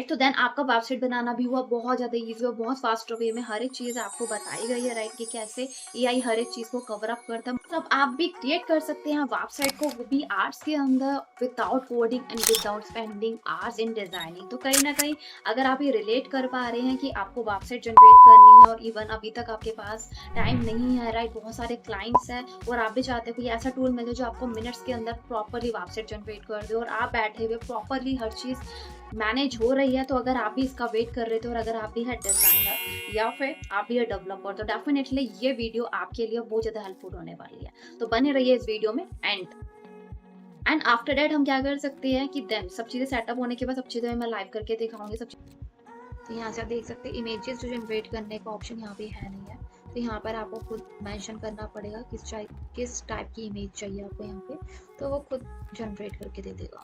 तो देन आपका वेबसाइट बनाना भी हुआ बहुत ज़्यादा ईज़ी और बहुत फास्ट वे में हर एक चीज़ आपको बताई गई है, राइट, कि कैसे एआई हर एक चीज़ को कवर अप करता है। मतलब आप भी क्रिएट कर सकते हैं वेबसाइट को, वो भी आर्ट्स के अंदर, without coding and without spending hours in designing. तो कहीं ना कहीं अगर आप ये रिलेट कर पा रहे हैं कि आपको वेबसाइट जनरेट करनी है और इवन अभी तक आपके पास टाइम नहीं है, राइट, बहुत सारे क्लाइंट्स हैं और आप भी चाहते हो कि ऐसा टूल मिले जो आपको मिनट्स के अंदर प्रॉपरली वेबसाइट जनरेट कर दे और आप बैठे हुए प्रॉपरली हर चीज़ मैनेज हो रही है। तो अगर आप भी इसका वेट कर रहे थे और अगर आप भी है डिजाइनर या फिर आप भी है डेवलपर, तो डेफिनेटली ये वीडियो आपके लिए बहुत ज्यादा हेल्पफुल होने वाली है। तो बने रहिए इस वीडियो में एंड आफ्टर दैट हम क्या कर सकते हैं कि देन सब चीजें सेटअप होने के बाद सब चीजें मैं लाइव करके दिखाऊंगी सब। तो यहाँ से आप देख सकते हैं इमेजेस जो जनरेट करने का ऑप्शन यहाँ पे है नहीं है, तो यहाँ पर आपको खुद मेंशन करना पड़ेगा किस टाइप की इमेज चाहिए आपको यहाँ पे, तो वो खुद जनरेट करके दे देगा।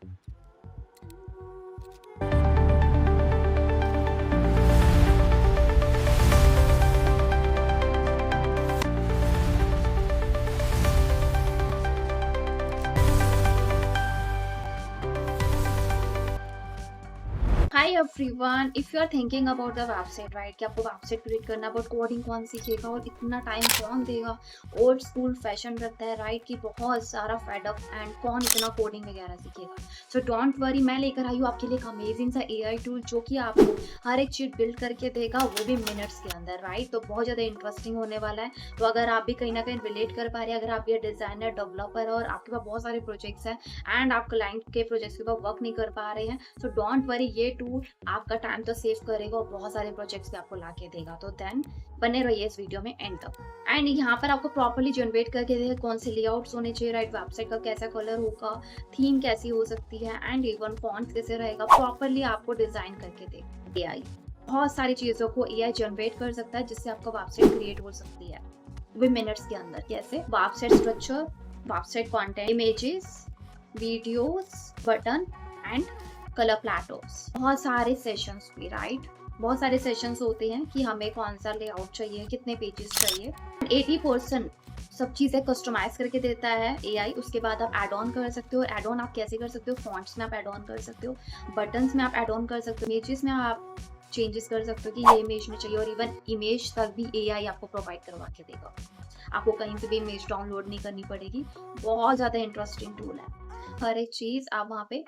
Hi everyone, if you are thinking about the website, right, कि आपको वेबसाइट क्रिएट करना, बट कोडिंग कौन सीखेगा और इतना टाइम कौन देगा, ओल्ड स्कूल फैशन रहता है, राइट, कि बहुत सारा फेड अप एंड कौन इतना कोडिंग वगैरह सीखेगा। सो डोंट वरी, मैं लेकर आई हूँ आपके लिए एक अमेजिंग सा एआई टूल जो कि आपको हर एक चीज बिल्ड करके देगा, वो भी मिनट्स के अंदर, राइट। तो बहुत ज्यादा इंटरेस्टिंग होने वाला है। तो अगर आप भी कहीं ना कहीं रिलेट कर पा रहे हैं, अगर आप ये डिजाइनर डेवलपर और आपके पास बहुत सारे प्रोजेक्ट्स हैं एंड आप क्लाइंट के प्रोजेक्ट्स के ऊपर वर्क नहीं कर पा रहे हैं, सो डोंट वरी, ये टूल आपका टाइम तो सेव करेगा और बहुत सारे प्रोजेक्ट्स भी आपको लाके देगा। तो देन बने रहिए इस वीडियो में एंड तक। एंड यहाँ पर आपको प्रॉपर्ली जनरेट करके देगा कौन से लेआउट्स होने चाहिए, राइट, वेबसाइट का कैसा कलर होगा, थीम कैसी हो सकती है एंड इवन फॉन्ट कैसे रहेगा, प्रॉपर्ली आपको डिजाइन करके देगा एआई। बहुत सारी चीजों को एआई जनरेट कर सकता है जिससे आपका वेबसाइट क्रिएट हो सकती है विद मिनट्स के अंदर। कैसे? Website structure, website content, images, videos, button and colour plateaus, बहुत सारे सेशंस भी, राइट, बहुत सारे सेशंस होते हैं कि हमें कौन सा लेआउट चाहिए, कितने पेजेस चाहिए। 80% सब चीजें कस्टमाइज करके देता है एआई। उसके बाद आप एड ऑन कर सकते हो। एड ऑन आप कैसे कर सकते हो? फॉन्ट्स में आप एड ऑन कर सकते हो, बटन्स में आप एड ऑन कर सकते हो, इमेजेस में आप चेंजेस कर सकते हो कि ये इमेज में चाहिए और इवन इमेज तक भी एआई आपको प्रोवाइड करवा के देगा। आपको कहीं से भी इमेज डाउनलोड नहीं करनी पड़ेगी। बहुत ज्यादा इंटरेस्टिंग टूल है, हर एक चीज आप वहाँ पे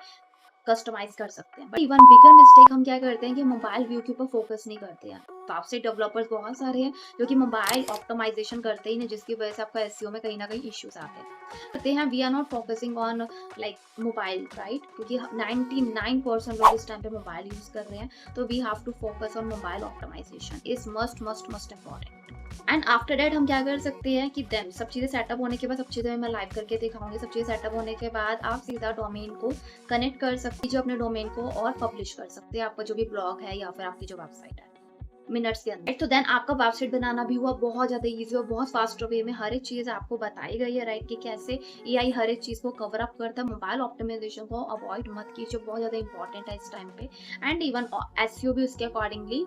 कस्टमाइज कर सकते हैं। बट इवन बिगर मिस्टेक हम क्या करते हैं कि मोबाइल व्यू के ऊपर फोकस नहीं करते हैं। वेबसाइट डेवलपर्स बहुत सारे हैं जो कि मोबाइल ऑप्टिमाइजेशन करते ही नहीं, जिसकी वजह से आपका एसईओ में कहीं ना कहीं इश्यूज आते हैं। We are not focusing on like mobile, right, क्योंकि 99% लोग इस टाइम पे मोबाइल यूज कर रहे हैं। तो we have to focus on mobile optimization is must must must important. And after that हम क्या कर सकते हैं कि देन सब चीज़ें सेटअप होने के बाद, सब चीज़ें मैं लाइव करके दिखाऊंगी। सब चीज़ें सेटअप होने के बाद आप सीधा डोमेन को कनेक्ट कर सकते हैं, जो अपने डोमेन को और पब्लिश कर सकते हैं, आपका जो भी ब्लॉग है या फिर आपकी जो वेबसाइट है, मिनट्स के अंदर। तो देन आपका वेबसाइट बनाना भी हुआ बहुत ज़्यादा ईजी और बहुत फास्ट वे में हर एक चीज़ आपको बताई गई है, राइट, कि कैसे एआई हर एक चीज़ को कवर अप करता है। मोबाइल ऑप्टिमाइजेशन को अवॉइड मत कीजिए, बहुत ज़्यादा इंपॉर्टेंट है इस टाइम पे। एंड इवन एसईओ भी उसके अकॉर्डिंगली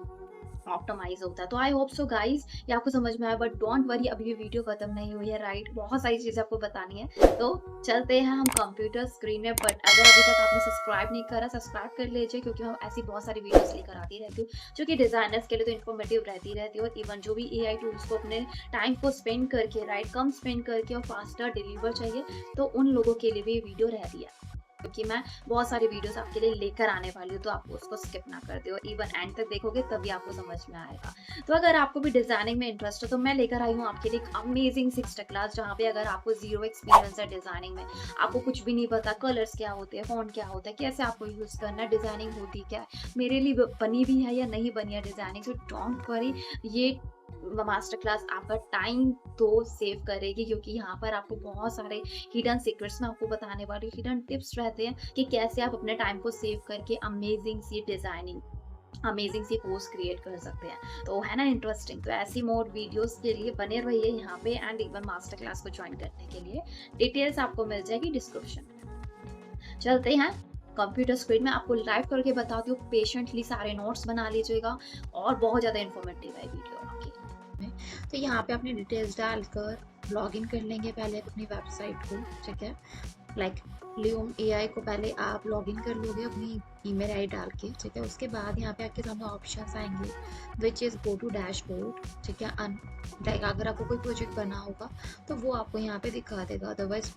ऑप्टिमाइज होता है। तो आई होप सो गाइज ये आपको समझ में आया, बट डोंट वरी, अभी ये वीडियो खत्म नहीं हुई है, राइट, बहुत सारी चीजें आपको बतानी है। तो चलते हैं हम कंप्यूटर स्क्रीन में। बट अगर अभी तक आपने सब्सक्राइब नहीं करा, सब्सक्राइब कर लीजिए, क्योंकि मैं ऐसी बहुत सारी वीडियोस लेकर आती रहती हूँ जो कि डिजाइनर्स के लिए तो इन्फॉर्मेटिव रहती है और इवन जो भी एआई टूल्स को अपने टाइम को स्पेंड करके, राइट, कम स्पेंड करके और फास्टर डिलीवर चाहिए, तो उन लोगों के लिए भी ये वीडियो रहती है, क्योंकि मैं बहुत सारी वीडियोस आपके लिए लेकर आने वाली हूँ। तो आप उसको स्किप ना कर दो और इवन एंड तक देखोगे तभी आपको समझ में आएगा। तो अगर आपको भी डिजाइनिंग में इंटरेस्ट है तो मैं लेकर आई हूँ आपके लिए एक अमेजिंग 6 क्लास, जहाँ पे अगर आपको जीरो एक्सपीरियंस है डिजाइनिंग में, आपको कुछ भी नहीं पता, कलर्स क्या होते हैं, फॉन्ट क्या होता है, कैसे आपको यूज करना है, डिजाइनिंग होती क्या है, मेरे लिए बनी भी है या नहीं बनी है डिजाइनिंग, सो डोंट वरी, ये मास्टर क्लास आपका टाइम तो सेव करेगी, क्योंकि यहाँ पर आपको बहुत सारे हिडन सीक्रेट्स मैं आपको बताने वाली, हिडन टिप्स रहते हैं कि कैसे आप अपने टाइम को सेव करके अमेजिंग सी डिजाइनिंग, अमेजिंग सी पोस्ट क्रिएट कर सकते हैं। तो है ना इंटरेस्टिंग? तो ऐसी मोर वीडियोस के लिए बने रहिए यहाँ पे एंड इवन मास्टर क्लास को ज्वाइन करने के लिए डिटेल्स आपको मिल जाएगी डिस्क्रिप्शन में। चलते हैं कंप्यूटर स्क्रीन में, आपको लाइव करके बताती हूँ, पेशेंटली सारे नोट्स बना लीजिएगा और बहुत ज़्यादा इन्फॉर्मेटिव है वीडियो आपकी। तो यहाँ पे अपनी डिटेल्स डालकर लॉगिन कर लेंगे पहले अपनी वेबसाइट को, ठीक है। लाइक ल्यूम एआई को पहले आप लॉगिन कर लोगे अपनी ईमेल आई डाल के, ठीक है। उसके बाद यहाँ पे आपके सामने ऑप्शंस आएंगे which is go to dashboard, ठीक है। लाइक अगर आपको कोई प्रोजेक्ट बना होगा तो वो आपको यहाँ पे दिखा देगा, अदरवाइज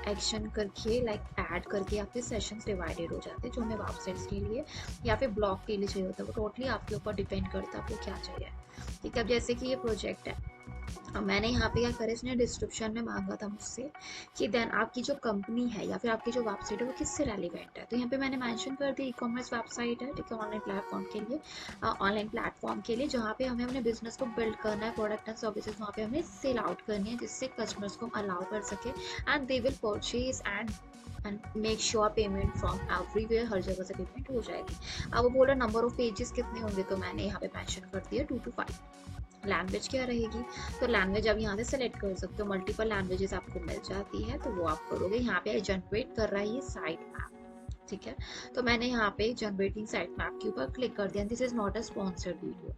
एक्शन करके लाइक ऐड करके आपके सेशंस डिवाइडेड हो जाते हैं, जो हमें वेबसाइट्स के लिए या फिर ब्लॉग के लिए चाहिए होता है। वो टोटली आपके ऊपर डिपेंड करता है आपको क्या चाहिए, ठीक है। अब जैसे कि ये प्रोजेक्ट है, अब मैंने यहाँ पे क्या करा, इसने डिस्क्रिप्शन में मांगा था मुझसे कि देन आपकी जो कंपनी है या फिर आपकी जो वेबसाइट है वो किससे रेलिवेंट है, तो यहाँ पे मैंने मेंशन कर दिया ई कॉमर्स वेबसाइट है, ठीक है। ऑनलाइन प्लेटफॉर्म के लिए जहाँ पे हमें अपने बिजनेस को बिल्ड करना है, प्रोडक्ट एंड सर्विसेज वहाँ पे हमें सेल आउट करनी है, जिससे कस्टमर्स को हम अलाउ कर सके and they will purchase and make sure payment from everywhere, हर जगह से पेमेंट हो जाएगी। अब वो बोल रहा नंबर ऑफ पेजेस कितने होंगे, तो मैंने यहाँ पे मेंशन कर दिया 2 to 5। लैंग्वेज क्या रहेगी, तो लैंग्वेज आप यहाँ से सेलेक्ट कर सकते हो, मल्टीपल लैंग्वेजेस आपको मिल जाती है, तो वो आप करोगे। यहाँ पे जनरेट कर रहा है ये साइट मैप, ठीक है। तो मैंने यहाँ पे जनरेटिंग साइट मैप के ऊपर क्लिक कर दिया। This is not a sponsored video.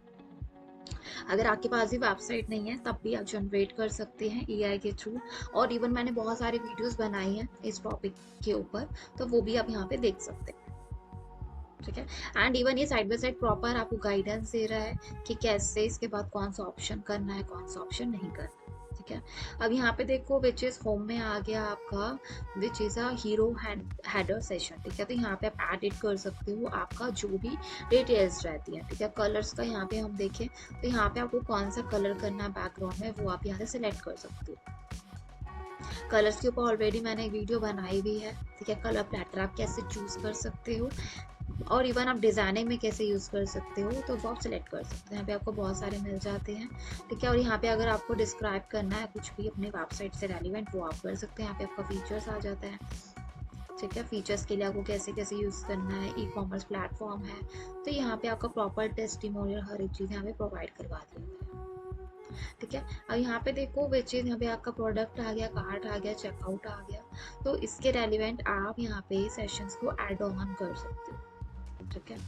अगर आपके पास भी वेबसाइट नहीं है तब भी आप जनरेट कर सकते हैं एआई के थ्रू, और इवन मैंने बहुत सारी वीडियोस बनाई हैं इस टॉपिक के ऊपर, तो वो भी आप यहाँ पे देख सकते हैं, ठीक है। एंड इवन ये साइड बाय साइड प्रॉपर आपको गाइडेंस दे रहा है कि कैसे इसके बाद कौन सा ऑप्शन करना है, कौन सा ऑप्शन नहीं करना, ठीक है। अब यहाँ पे देखो विच इज होम में आ गया आपका which is a hero header session, ठीक है। तो यहाँ पे आप एडिट कर सकते हो आपका जो भी डिटेल्स रहती है, ठीक है। कलर्स का यहाँ पे हम देखें तो यहाँ पे आपको कौन सा कलर करना है बैकग्राउंड में, वो आप यहाँ से सिलेक्ट कर सकते हो। कलर्स के ऊपर ऑलरेडी मैंने एक वीडियो बनाई हुई है, ठीक है। कलर प्लेटर आप कैसे चूज कर सकते हो और इवन आप डिजाइनिंग में कैसे यूज कर सकते हो, तो वो आप सिलेक्ट कर सकते हैं। यहाँ पे आपको बहुत सारे मिल जाते हैं, ठीक है। और यहाँ पे अगर आपको डिस्क्राइब करना है कुछ भी अपने वेबसाइट से रेलिवेंट, वो आप कर सकते हैं। यहाँ पे आपका फीचर्स आ जाता है, ठीक है। फीचर्स के लिए आपको कैसे कैसे यूज करना है, ई कॉमर्स प्लेटफॉर्म है, तो यहाँ पे आपका प्रॉपर टेस्टिमोनियल हर एक चीज यहाँ पे प्रोवाइड करवा दिया गया है, ठीक है। अब यहाँ पे देखो विच इज, यहाँ पे आपका प्रोडक्ट आ गया, कार्ट आ गया, चेकआउट आ गया, तो इसके रेलिवेंट आप यहाँ पे सेशंस को एड ऑन कर सकते हो, ठीक है।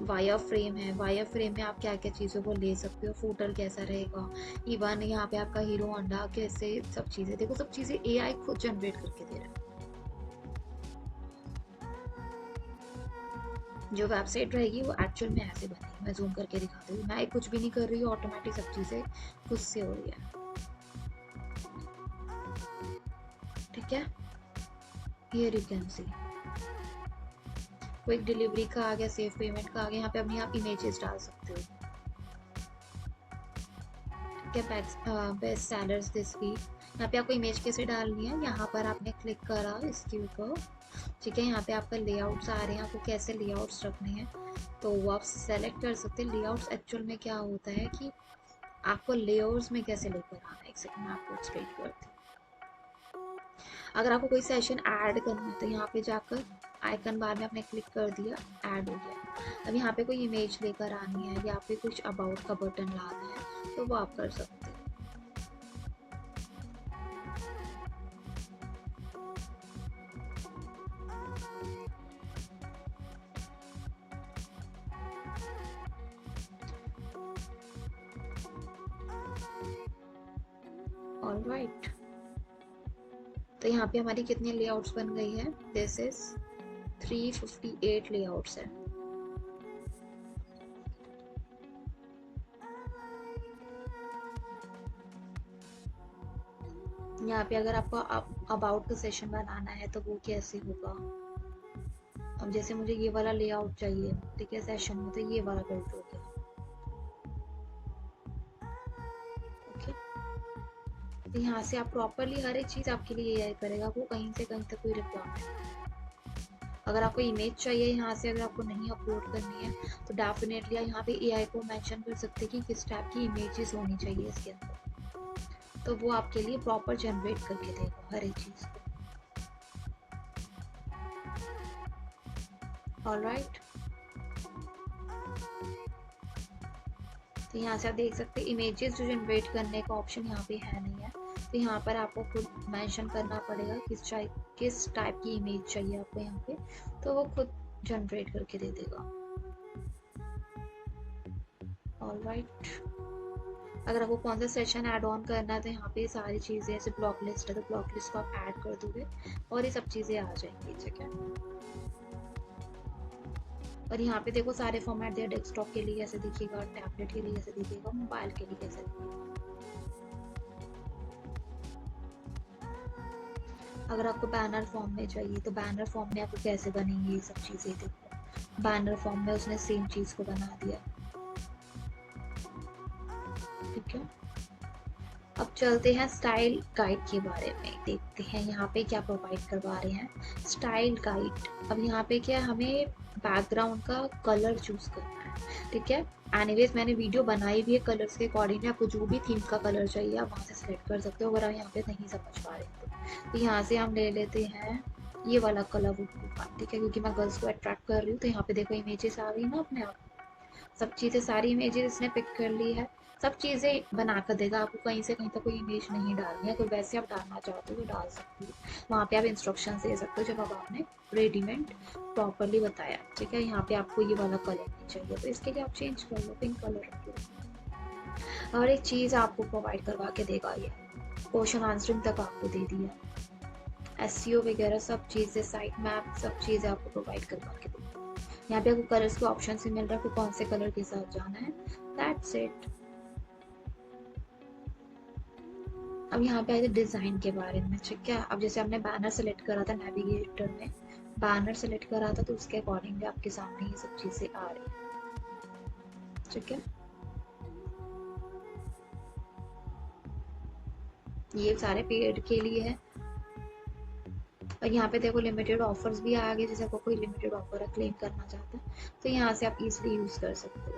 वायर फ्रेम है, वायर फ्रेम में आप क्या क्या चीज़ों को ले सकते हो, फूटर कैसा रहेगा, इवन यहाँ पे आपका हीरो होंडा कैसे, सब चीज़ें देखो, सब चीज़ें एआई खुद जनरेट करके दे रहा है। जो वेबसाइट रहेगी वो एक्चुअल में ऐसे बनेगी, मैं जूम करके दिखाती हूँ, मैं कुछ भी नहीं कर रही हूँ, ऑटोमेटिक सब चीज़ें खुद से हो रही है, ठीक है। Here you can see quick delivery का आ गया, सेफ पेमेंट का आ गया। यहाँ पे अपनी आप इमेजेस डाल सकते हो, ठीक है। बेस्ट सेलर्स दिस वीक, यहाँ पे आपको इमेज कैसे डालनी है, यहाँ पर आपने क्लिक करा इसके ऊपर, ठीक है। यहाँ पे आपका लेआउट्स आ रहे हैं, आपको कैसे लेआउट्स रखने हैं तो वो आप सेलेक्ट कर सकते हैं। लेआउट्स एक्चुअल में क्या होता है कि आपको लेयर्स में कैसे लेकर आना है, एक सेकंड में आपको एक्सप्लेन करती हूँ। अगर आपको कोई सेशन ऐड करना है तो यहाँ पे जाकर आइकन बार में आपने क्लिक कर दिया, ऐड हो गया। अब यहाँ पे कोई इमेज लेकर आनी है या फिर कुछ अबाउट का बटन लाना है तो वो आप कर सकते हैं। ऑलराइट, तो यहाँ पे हमारी कितनी लेआउट्स बन गई है, दिस इज 358 लेआउट्स है। यहाँ पे अगर आपको अबाउट का सेशन बनाना है तो वो कैसे होगा, अब जैसे मुझे ये वाला लेआउट चाहिए, ठीक है, सेशन में, तो ये वाला बिल्ड हो गया, ओके। तो यहाँ से आप प्रॉपरली हर एक चीज आपके लिए एआई करेगा, वो कहीं से कहीं तक कोई रिक्वायरमेंट। अगर आपको इमेज चाहिए यहाँ से, अगर आपको नहीं अपलोड करनी है तो डेफिनेटली यहाँ पे एआई को मेंशन कर सकते हैं कि किस टाइप की इमेजेस होनी चाहिए इसके अंदर, तो वो आपके लिए प्रॉपर जनरेट करके देगा हर एक चीज को। ऑलराइट, तो यहाँ से आप देख सकते हैं इमेजेस जो जनरेट करने का ऑप्शन यहाँ पे है नहीं है, तो यहाँ पर आपको खुद मेंशन करना पड़ेगा किस टाइप की इमेज चाहिए आपको यहाँ पे, तो वो खुद जनरेट करके दे देगा। ऑलराइट, अगर आपको कौन सा सेशन ऐड ऑन करना है तो यहाँ पे सारी चीज़ें, जैसे ब्लॉक लिस्ट है तो ब्लॉक लिस्ट को आप ऐड कर दोगे और ये सब चीज़ें आ जाएंगी, ठीक है। और यहाँ पे देखो सारे फॉर्मेट दिए, डेस्कटॉप के लिए ऐसे दिखेगा, टैबलेट के लिए ऐसे दिखेगा, मोबाइल के लिए ऐसे दिखेगा। अगर आपको बैनर फॉर्म में चाहिए तो बैनर फॉर्म में आपको कैसे बनेंगे ये सब चीज़ें देखो। बैनर फॉर्म में उसने सेम चीज़ को बना दिया, ठीक है। अब चलते हैं स्टाइल गाइड के बारे में, देखते हैं यहाँ पे क्या प्रोवाइड करवा रहे हैं स्टाइल गाइड। अब यहाँ पे क्या हमें बैकग्राउंड का कलर चूज करना है, ठीक है। एनीवेज मैंने वीडियो बनाई भी है कलर्स के अकॉर्डिंग, आपको जो भी थीम का कलर चाहिए आप वहाँ से सिलेक्ट कर सकते हो अगर आप यहाँ पे नहीं समझ पा रहे तो यहाँ से हम ले लेते हैं ये वाला कलर वुड बी फाइन, ठीक है, क्योंकि मैं गर्ल्स को अट्रैक्ट कर रही हूँ। तो यहाँ पे देखो इमेजेस आ गई ना अपने आप, सब चीज़ें सारी इमेजेस इसने पिक कर ली है, सब चीज़ें बना कर देगा। आपको कहीं से कहीं तक कोई इमेज नहीं डालनी है, अगर वैसे आप डालना चाहते हो तो डाल सकते हो। वहाँ पे आप इंस्ट्रक्शन दे सकते हो जब अब आपने रेडीमेड प्रॉपरली बताया, ठीक है। यहाँ पे आपको ये वाला कलर नहीं चाहिए तो इसके लिए आप चेंज कर लो, पिंक कलर रख लो। और एक चीज़ आपको प्रोवाइड करवा के देगा ये, क्वेश्चन आंसरिंग तक आपको दे दिया, एसईओ वगैरह सब चीज़ें, साइट मैप सब चीज़ें आपको प्रोवाइड करवा के देगा। यहाँ पे आपको कलर्स के ऑप्शन से मिल रहा है कि कौन से कलर के साथ जाना है, दैट्स इट। अब यहाँ पे आए थे डिज़ाइन के बारे में, ठीक है। अब जैसे आपने बैनर सेलेक्ट करा था, नेविगेटर में बैनर सेलेक्ट करा था तो उसके अकॉर्डिंग आपके सामने ये सब चीज़ें आ रही है, ठीक है। ये सारे पेड के लिए है। और यहाँ पे देखो लिमिटेड ऑफर्स भी आ गए, जैसे आपको कोई लिमिटेड ऑफर क्लेम करना चाहता है तो यहाँ से आप इजीली यूज़ कर सकते हो,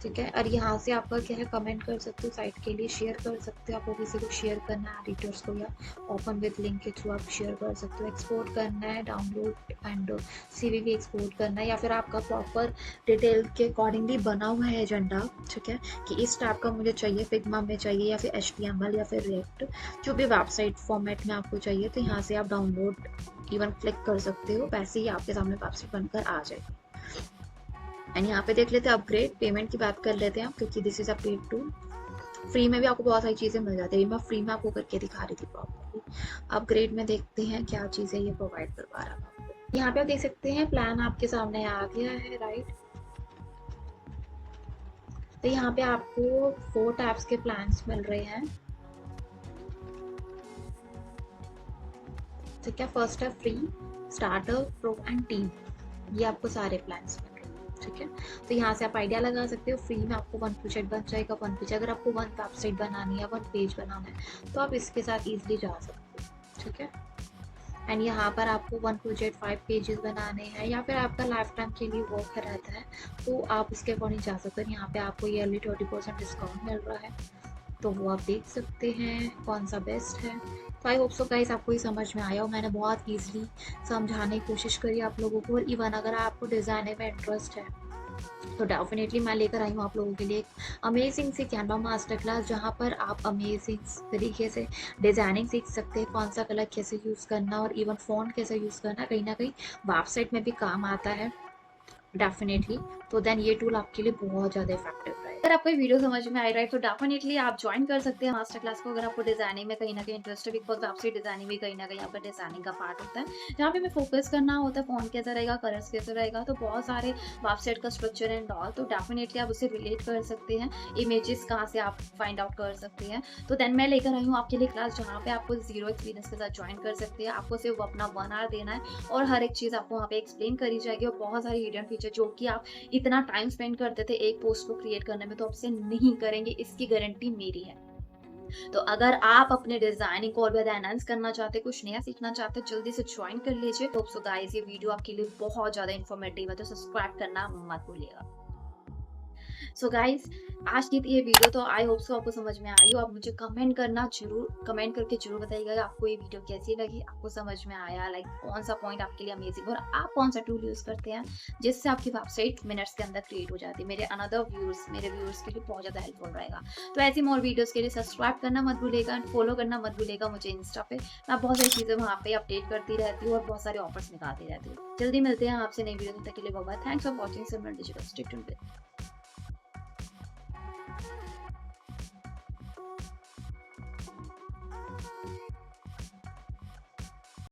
ठीक है। और यहाँ से आपका क्या है, कमेंट कर सकते हो, साइट के लिए शेयर कर सकते हो, आपको किसी को शेयर करना है एडिटर्स को या ओपन विद लिंक के थ्रू आप शेयर कर सकते हो। एक्सपोर्ट करना है, डाउनलोड एंड सीवी भी एक्सपोर्ट करना है, या फिर आपका प्रॉपर डिटेल के अकॉर्डिंगली बना हुआ है एजेंडा, ठीक है, कि इस टाइप का मुझे चाहिए, फिग्मा में चाहिए या फिर HTML या फिर रिएक्ट, जो भी वेबसाइट फॉर्मेट में आपको चाहिए तो यहाँ से आप डाउनलोड इवन क्लिक कर सकते हो, वैसे ही आपके सामने वेबसाइट बनकर आ जाएगी। एंड यहाँ पे देख लेते हैं अपग्रेड, पेमेंट की बात कर लेते हैं हम, क्योंकि this is a paid too. फ्री में भी आपको बहुत सारी चीज़ें मिल जाती है, मैं फ्री में आपको करके दिखा रही थी प्रॉपर्ली। अपग्रेड में देखते हैं क्या चीज़ें ये प्रोवाइड करवा रहा है आपको। यहाँ पे आप देख सकते हैं प्लान आपके सामने आ गया है, राइट। तो यहाँ पे आपको 4 टाइप्स के प्लान्स मिल रहे हैं, ठीक है। फर्स्ट है free, starter, pro and team, ये आपको सारे प्लान्स मिल रहे हैं, ठीक है। तो यहाँ से आप आइडिया लगा सकते हो, फ्री में आपको 1 प्रोजेक्ट बन जाएगा, 1 पेज। अगर आपको 1 वेबसाइट बनानी है, 1 पेज बनाना है तो आप इसके साथ इजीली जा सकते हो, ठीक है। एंड यहाँ पर आपको 1 प्रोजेक्ट 5 पेजेस बनाने हैं या फिर आपका लाइफ टाइम के लिए वर्क रहता है तो आप इसके अकॉर्डिंग जा सकते हो। यहाँ पे आपको ईयरली 20% डिस्काउंट मिल रहा है, तो वो आप देख सकते हैं कौन सा बेस्ट है। तो आई होप सो गाइस आपको ये समझ में आया हो, मैंने बहुत ईजिली समझाने की कोशिश करी आप लोगों को। और इवन अगर आपको डिज़ाइनिंग में इंटरेस्ट है तो डेफिनेटली मैं लेकर आई हूँ आप लोगों के लिए एक अमेजिंग सी कैनवा मास्टर क्लास, जहाँ पर आप अमेजिंग तरीके से डिज़ाइनिंग सीख सकते हैं, कौन सा कलर कैसे यूज़ करना और इवन फ़ॉन्ट कैसे यूज़ करना, कहीं ना कहीं वेबसाइट में भी काम आता है डेफिनेटली। तो देन ये टूल आपके लिए बहुत ज़्यादा इफेक्टिव रहेगा। अगर आपको ये वीडियो समझ में आई रहा है तो डेफिनेटली आप ज्वाइन कर सकते हैं मास्टर क्लास को, अगर आपको डिजाइनिंग में कहीं ना कहीं इंटरेस्ट है, बिकॉज वेबसाइट डिजाइनिंग भी कहीं ना कहीं आपका डिजाइनिंग का पार्ट होता है, जहाँ पे हमें फोकस करना होता है फॉन्ट कैसा रहेगा, कलर्स कैसे रहेगा, तो बहुत सारे वेबसाइट का स्ट्रक्चर एंड ऑल, तो डेफिनेटली आप उसे रिलेट कर सकते हैं, इमेजेस कहाँ से आप फाइंड आउट कर सकते हैं। तो देन मैं लेकर आई हूँ आपके लिए क्लास, जहाँ पे आपको जीरो एक्सपीरियंस के साथ ज्वाइन कर सकते हैं। आपको सिर्फ अपना 1 आवर देना है और हर एक चीज़ आपको वहाँ पे एक्सप्लेन करी जाएगी, और बहुत सारी हिडन फीचर जो कि आप इतना टाइम स्पेंड करते थे एक पोस्ट को क्रिएट करने में तो आपसे नहीं करेंगे, इसकी गारंटी मेरी है। तो अगर आप अपने डिजाइनिंग को और ज्यादा एनहांस करना चाहते, कुछ नया सीखना चाहते, जल्दी से ज्वाइन कर लीजिए। होप सो गाइस ये वीडियो आपके लिए बहुत ज्यादा इन्फॉर्मेटिव है, तो सब्सक्राइब करना मत भूलिएगा। सो गाइज आज की ये वीडियो तो आई होप सो आपको समझ में आई हो। आप मुझे कमेंट करना जरूर, कमेंट करके जरूर बताइएगा आपको ये वीडियो कैसी लगी, आपको समझ में आया, लाइक कौन सा पॉइंट आपके लिए अमेजिंग, और आप कौन सा टूल यूज करते हैं जिससे आपकी वेबसाइट मिनट्स के अंदर क्रिएट हो जाती है। मेरे अनदर व्यूअर्स, मेरे व्यूअर्स के लिए बहुत ज्यादा हेल्पफुल रहेगा। तो ऐसी मोर वीडियोस के लिए सब्सक्राइब करना मत भूलेगा एंड फॉलो करना मत भूलेगा मुझे इंस्टा पे। मैं बहुत सारी चीजें वहाँ पे अपडेट करती रहती हूँ और बहुत सारे ऑफर्स निकालती रहती हूँ। जल्दी मिलते हैं आपसे नई वीडियो, तक के लिए bye bye. Thanks for watching Simran digital, stay tuned with.